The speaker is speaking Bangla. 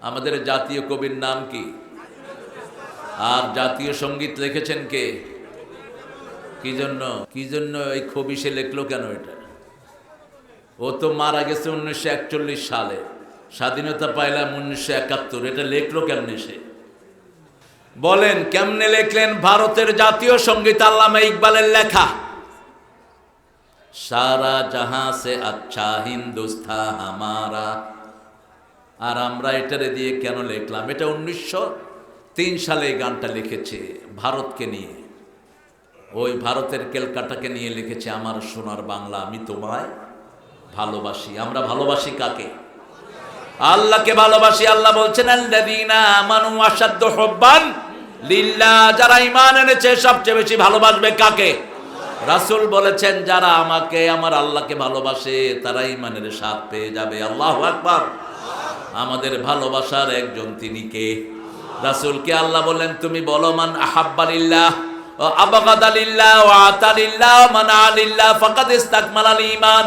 আমাদের জাতীয় কবির নাম কি? আর জাতীয় সঙ্গীত লিখেছেন কে? কি জন্য এই খবিসে লিখলো কেন এটা? ও তো মারা গেছে 1941 সালে, স্বাধীনতা পাইলাম 1971। এটা লিখলো কেমনে সে? বলেন কেমনে লিখলেন? ভারতের জাতীয় সঙ্গীত আল্লামা ইকবালের লেখা। সারা জাহাঁ সে আচ্ছা হিন্দুস্তান হামারা। আর আমরা এটারে দিয়ে কেন লিখলাম? এটা 1903 সালে এই গানটা লিখেছে ভারতকে নিয়ে। ওই ভারতের ক্যালকাটাকে নিয়ে লিখেছে, আমার সোনার বাংলা আমি তোমায় ভালোবাসি। আমরা ভালোবাসি কাকে? আল্লাহকে ভালোবাসি। আল্লাহ বলছেন আল্লাযীনা আমানু আশাদ্দু হুব্বান লিল্লাহ, যারা ঈমান এনেছে সবচেয়ে বেশি ভালোবাসবে কাকে? রাসূল বলেছেন যারা আমাকে আমার আল্লাহকে ভালোবাসে তারা ঈমানের স্বাদ পেয়ে যাবে। আল্লাহু আকবার। আমাদের ভালোবাসার একজন তিনি কে? রাসূলকে আল্লাহ বললেন তুমি বলো মান আহাব্বা লিল্লাহ ওয়া আবগাদা লিল্লাহ ওয়া আতা লিল্লাহ ওয়া মানা লিল্লাহ ফাকাদ ইসতাকমালাল ঈমান।